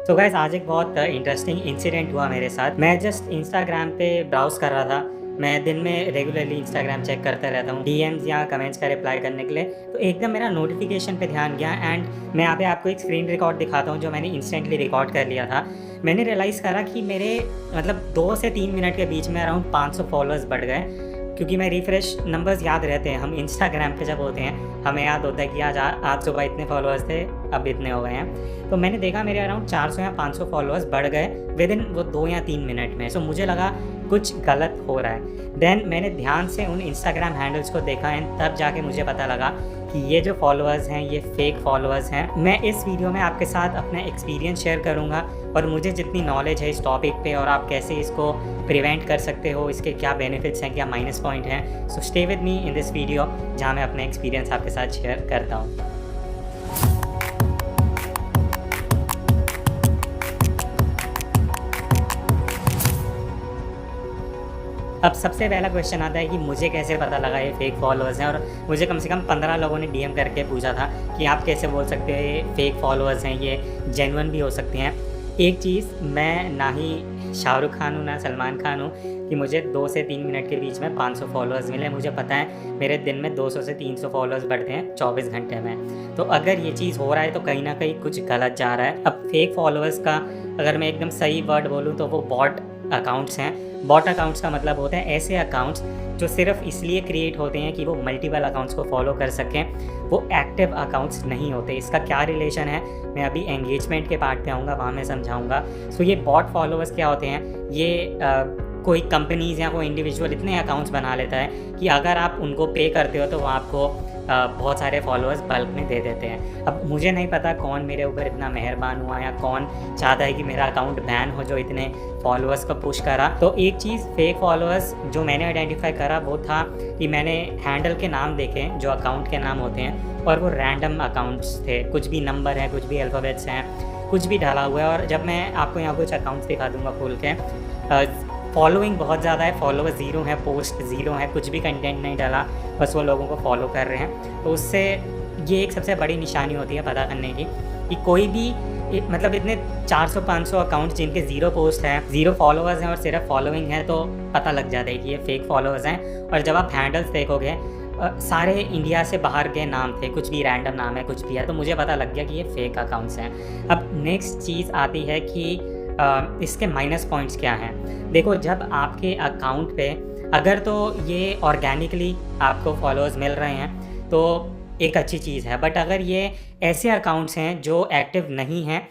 तो गाइस आज एक बहुत इंटरेस्टिंग इंसिडेंट हुआ मेरे साथ। मैं जस्ट इंस्टाग्राम पे ब्राउज़ कर रहा था। मैं दिन में रेगुलरली इंस्टाग्राम चेक करता रहता हूँ डीएम्स या कमेंट्स का रिप्लाई करने के लिए। तो एकदम मेरा नोटिफिकेशन पे ध्यान गया एंड मैं यहाँ पे आपको एक स्क्रीन रिकॉर्ड दिखाता हूँ जो मैंने इंस्टेंटली रिकॉर्ड कर लिया था। मैंने रियलाइज़ करा कि मेरे मतलब 2 से 3 मिनट के बीच में अराउंड 500 फॉलोअर्स बढ़ गए, क्योंकि मैं रिफ्रेश नंबर्स याद रहते हैं। हम इंस्टाग्राम पे जब होते हैं हमें याद होता है कि आज सुबह इतने फॉलोअर्स थे, अब इतने हो गए हैं। तो मैंने देखा मेरे अराउंड 400 या 500 फॉलोअर्स बढ़ गए विद इन वो 2 या 3 मिनट में। सो मुझे लगा कुछ गलत हो रहा है। देन मैंने ध्यान से उन इंस्टाग्राम हैंडल्स को देखा एंड तब जाके मुझे पता लगा कि ये जो फॉलोअर्स हैं ये फेक फॉलोअर्स हैं। मैं इस वीडियो में आपके साथ अपना एक्सपीरियंस शेयर करूँगा और मुझे जितनी नॉलेज है इस टॉपिक पे और आप कैसे इसको प्रिवेंट कर सकते हो, इसके क्या बेनिफिट्स हैं, क्या माइनस पॉइंट हैं। So stay with me in this video जहाँ मैं अपना एक्सपीरियंस आपके साथ शेयर करता हूँ। अब सबसे पहला क्वेश्चन आता है कि मुझे कैसे पता लगा ये फेक फॉलोअर्स हैं। और मुझे कम से कम 15 लोगों ने डीएम करके पूछा था कि आप कैसे बोल सकते हो ये फेक फॉलोअर्स हैं, ये जेन्युइन भी हो सकते हैं। एक चीज़, मैं ना ही शाहरुख खान हूँ ना सलमान खान हूँ कि मुझे 2 से 3 मिनट के बीच में 500 फॉलोअर्स मिले। मुझे पता है मेरे दिन में 200 से 300 फॉलोअर्स बढ़ते हैं 24 घंटे में। तो अगर ये चीज़ हो रहा है तो कहीं ना कहीं कुछ गलत जा रहा है। अब फेक फॉलोअर्स का अगर मैं एकदम सही वर्ड बोलूँ तो वो बॉट अकाउंट्स हैं। बॉट अकाउंट्स का मतलब होता है ऐसे अकाउंट्स जो सिर्फ इसलिए क्रिएट होते हैं कि वो मल्टीपल अकाउंट्स को फॉलो कर सकें, वो एक्टिव अकाउंट्स नहीं होते। इसका क्या रिलेशन है मैं अभी एंगेजमेंट के पार्ट पे आऊँगा, वहाँ मैं समझाऊँगा। सो ये बॉट फॉलोअर्स क्या होते हैं, ये कोई कंपनीज़ या कोई इंडिविजुअल इतने अकाउंट्स बना लेता है कि अगर आप उनको पे करते हो तो वो आपको बहुत सारे फॉलोअर्स बल्क में दे देते हैं। अब मुझे नहीं पता कौन मेरे ऊपर इतना मेहरबान हुआ या कौन चाहता है कि मेरा अकाउंट बैन हो जो इतने फॉलोअर्स को पुश करा। तो एक चीज़, फेक फॉलोअर्स जो मैंने आइडेंटिफाई करा वो था कि मैंने हैंडल के नाम देखे जो अकाउंट के नाम होते हैं और वो रैंडम अकाउंट्स थे। कुछ भी नंबर है, कुछ भी अल्फ़ाबेट्स हैं, कुछ भी डाला हुआ है। और जब मैं आपको यहाँ कुछ अकाउंट्स दिखा दूँगा खोल के, फॉलोइंग बहुत ज़्यादा है, फॉलोवर ज़ीरो है, पोस्ट ज़ीरो है, कुछ भी कंटेंट नहीं डाला, बस वो लोगों को फॉलो कर रहे हैं। तो उससे ये एक सबसे बड़ी निशानी होती है पता करने की कि कोई भी मतलब इतने 400-500 अकाउंट्स जिनके ज़ीरो पोस्ट हैं, ज़ीरो फॉलोअर्स हैं और सिर्फ फॉलोइंग है, तो पता लग जाता है कि ये फेक फॉलोअर्स हैं। और जब आप हैंडल्स देखोगे सारे इंडिया से बाहर के नाम थे, कुछ भी रैंडम नाम है, कुछ भी है, तो मुझे पता लग गया कि ये फेक अकाउंट्स हैं। अब नेक्स्ट चीज़ आती है कि इसके माइनस पॉइंट्स क्या हैं। देखो, जब आपके अकाउंट पे अगर तो ये ऑर्गेनिकली आपको फॉलोअर्स मिल रहे हैं तो एक अच्छी चीज़ है, बट अगर ये ऐसे अकाउंट्स हैं जो एक्टिव नहीं हैं,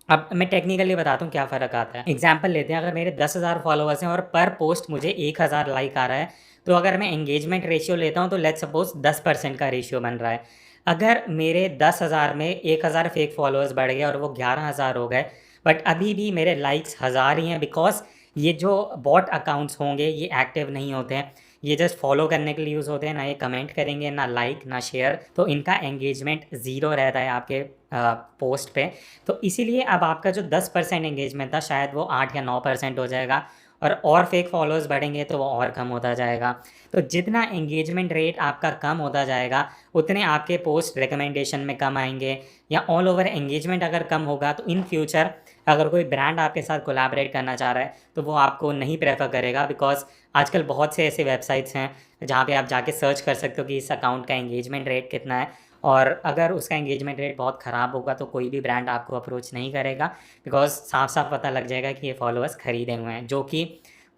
अब मैं टेक्निकली बताता हूँ क्या फ़र्क आता है। एग्जांपल लेते हैं, अगर मेरे 10,000 फॉलोअर्स हैं और पर पोस्ट मुझे 1,000 लाइक आ रहा है, तो अगर मैं एंगेजमेंट रेशियो लेता हूँ तो लेट्स सपोज 10% का रेशियो बन रहा है। अगर मेरे 10,000 में 1,000 फेक फॉलोअर्स बढ़ गए और वो 11,000 हो गए, बट अभी भी मेरे लाइक्स 1,000 ही हैं, बिकॉज ये जो बॉट अकाउंट्स होंगे ये एक्टिव नहीं होते हैं, ये जस्ट फॉलो करने के लिए यूज़ होते हैं, ना ये कमेंट करेंगे, ना लाइक, ना शेयर। तो इनका एंगेजमेंट ज़ीरो रहता है आपके पोस्ट पे। तो इसीलिए अब आपका जो 10% एंगेजमेंट था शायद वो 8 या 9% हो जाएगा और फेक फॉलोअर्स बढ़ेंगे तो वो और कम होता जाएगा। तो जितना एंगेजमेंट रेट आपका कम होता जाएगा उतने आपके पोस्ट रिकमेंडेशन में कम आएंगे, या ऑल ओवर एंगेजमेंट अगर कम होगा तो इन फ्यूचर अगर कोई ब्रांड आपके साथ कोलैबोरेट करना चाह रहा है तो वो आपको नहीं प्रेफर करेगा। बिकॉज आजकल बहुत से ऐसे वेबसाइट्स हैं जहाँ पे आप जाके सर्च कर सकते हो कि इस अकाउंट का एंगेजमेंट रेट कितना है, और अगर उसका एंगेजमेंट रेट बहुत ख़राब होगा तो कोई भी ब्रांड आपको अप्रोच नहीं करेगा, बिकॉज साफ साफ पता लग जाएगा कि ये फॉलोअर्स खरीदे हुए हैं। जो कि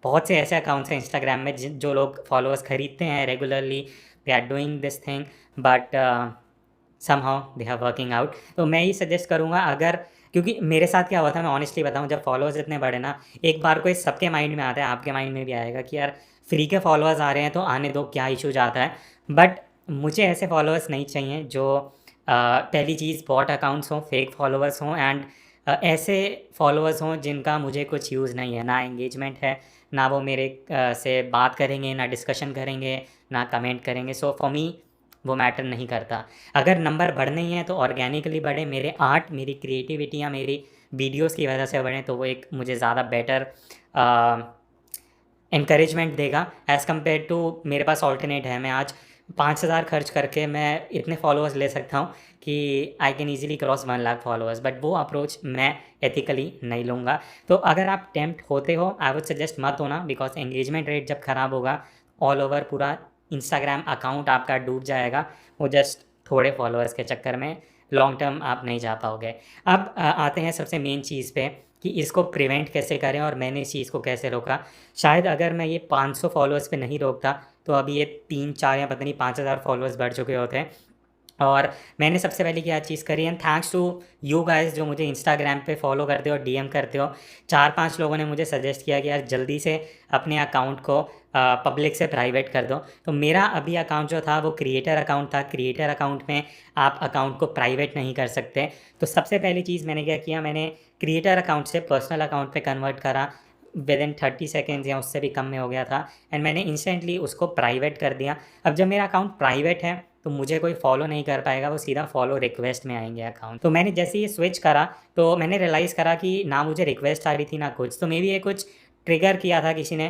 बहुत से ऐसे अकाउंट्स हैं इंस्टाग्राम में जो लोग फॉलोअर्स खरीदते हैं regularly, they are doing this thing, but somehow they are working out. तो मैं ही सजेस्ट करूँगा, अगर क्योंकि मेरे साथ क्या हुआ था मैं ऑनेस्टली बताऊँ, जब फॉलोअर्स इतने बढ़े ना, एक बार को ये सबके माइंड में आता है, आपके माइंड में भी आएगा कि यार फ्री के फॉलोअर्स आ रहे हैं तो आने दो, क्या इशू जाता है। बट मुझे ऐसे फॉलोअर्स नहीं चाहिए जो पहली चीज़ बॉट अकाउंट्स हों, फेक फॉलोअर्स हों, एंड ऐसे फॉलोअर्स हों जिनका मुझे कुछ यूज़ नहीं है, ना एंगेजमेंट है, ना वो मेरे से बात करेंगे, ना डिस्कशन करेंगे, ना कमेंट करेंगे। सो फॉर मी वो मैटर नहीं करता। अगर नंबर बढ़ने ही हैं तो ऑर्गेनिकली बढ़े, मेरे आर्ट, मेरी क्रिएटिविटी या मेरी वीडियोस की वजह से बढ़ें, तो वो एक मुझे ज़्यादा बेटर एनकरेजमेंट देगा एज़ कम्पेयर टू मेरे पास ऑल्टरनेट है। मैं आज 5,000 खर्च करके मैं इतने फॉलोअर्स ले सकता हूँ कि I can easily cross 1 lakh followers, but वो अप्रोच मैं एथिकली नहीं लूँगा। तो अगर आप टेम्प्ट होते हो, आई वुड सजेस्ट मत होना, बिकॉज़ एंगेजमेंट रेट जब ख़राब होगा, ऑल ओवर पूरा इंस्टाग्राम अकाउंट आपका डूब जाएगा, वो जस्ट थोड़े फॉलोअर्स के चक्कर में लॉन्ग टर्म आप नहीं जा पाओगे। अब आते हैं सबसे मेन चीज़ पे कि इसको प्रिवेंट कैसे करें और मैंने इस चीज़ को कैसे रोका। शायद अगर मैं ये 500 फॉलोअर्स पे नहीं रोकता, तो अभी ये 3-4 या पता नहीं 5,000 फॉलोअर्स बढ़ चुके होते हैं। और मैंने सबसे पहले क्या चीज़ करी, and thanks to you guys जो मुझे इंस्टाग्राम पे फॉलो करते हो और डीएम करते हो। 4-5 लोगों ने मुझे सजेस्ट किया कि यार जल्दी से अपने अकाउंट को पब्लिक से प्राइवेट कर दो। तो मेरा अभी अकाउंट जो था वो क्रिएटर अकाउंट था। क्रिएटर अकाउंट में आप अकाउंट को प्राइवेट नहीं कर सकते। तो सबसे पहली चीज़ मैंने क्या किया, मैंने क्रिएटर अकाउंट से पर्सनल अकाउंट पे कन्वर्ट करा। विदिन 30 सेकेंड्स या उससे भी कम में हो गया था, एंड मैंने इंस्टेंटली उसको प्राइवेट कर दिया। अब जब मेरा अकाउंट प्राइवेट है तो मुझे कोई फॉलो नहीं कर पाएगा, वो सीधा फॉलो रिक्वेस्ट में आएंगे अकाउंट। तो मैंने जैसे ये स्विच करा तो मैंने रियलाइज़ करा कि ना मुझे रिक्वेस्ट आ रही थी ना कुछ, तो मे बी ये कुछ ट्रिगर किया था किसी ने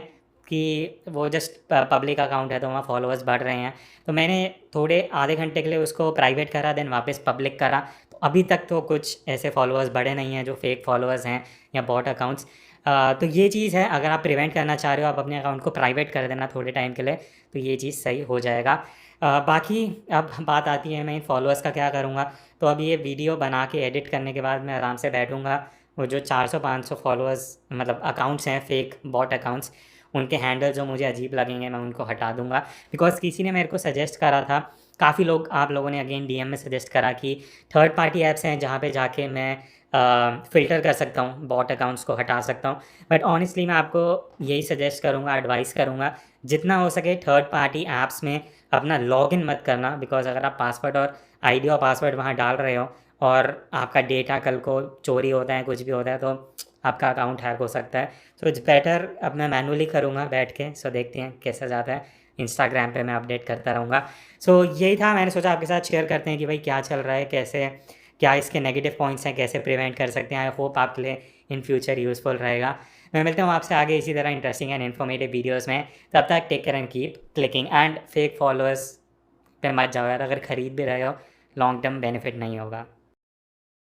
कि वो जस्ट पब्लिक अकाउंट है तो वहाँ फॉलोअर्स बढ़ रहे हैं। तो मैंने थोड़े आधे घंटे के लिए उसको प्राइवेट करा, देन वापस पब्लिक करा। तो अभी तक तो कुछ ऐसे फॉलोअर्स बढ़े नहीं हैं जो फेक फॉलोअर्स हैं या बॉट अकाउंट्स। तो ये चीज़ है, अगर आप प्रिवेंट करना चाह रहे हो, आप अपने अकाउंट को प्राइवेट कर देना थोड़े टाइम के लिए, तो ये चीज़ सही हो जाएगा। बाकी अब बात आती है मैं इन फॉलोअर्स का क्या करूँगा। तो अब ये वीडियो बना के एडिट करने के बाद मैं आराम से बैठूँगा, वो जो 400-500 फॉलोअर्स मतलब अकाउंट्स हैं फेक बॉट अकाउंट्स, उनके हैंडल जो मुझे अजीब लगेंगे मैं उनको हटा दूँगा। बिकॉज़ किसी ने मेरे को सजेस्ट करा था, काफ़ी लोग आप लोगों ने अगेन डीएम में सजेस्ट करा कि थर्ड पार्टी ऐप्स हैं जहाँ पे जाके मैं फ़िल्टर कर सकता हूँ, बॉट अकाउंट्स को हटा सकता हूँ। बट ऑनेस्टली मैं आपको यही सजेस्ट करूँगा, एडवाइस करूँगा, जितना हो सके थर्ड पार्टी ऐप्स में अपना लॉगिन मत करना। बिकॉज़ अगर आप पासवर्ड और आईडी और पासवर्ड वहाँ डाल रहे हो और आपका डेटा कल को चोरी होता है, कुछ भी होता है, तो आपका अकाउंट हैक हो सकता है। सो इट्स बेटर अब मैं मैनुअली करूँगा बैठ के। सो देखते हैं कैसा जाता है। इंस्टाग्राम पे मैं अपडेट करता रहूँगा। सो यही था, मैंने सोचा आपके साथ शेयर करते हैं कि भाई क्या चल रहा है, कैसे क्या इसके नेगेटिव पॉइंट्स हैं, कैसे प्रिवेंट कर सकते हैं। आई होप आपके लिए इन फ्यूचर यूज़फुल रहेगा। मैं मिलता हूँ आपसे आगे इसी तरह इंटरेस्टिंग एंड इन्फॉर्मेटिव वीडियोज़ में। तब तक take care and keep clicking, and fake followers पे मत जाओ यार, अगर ख़रीद भी रहे हो लॉन्ग टर्म बेनिफिट नहीं होगा।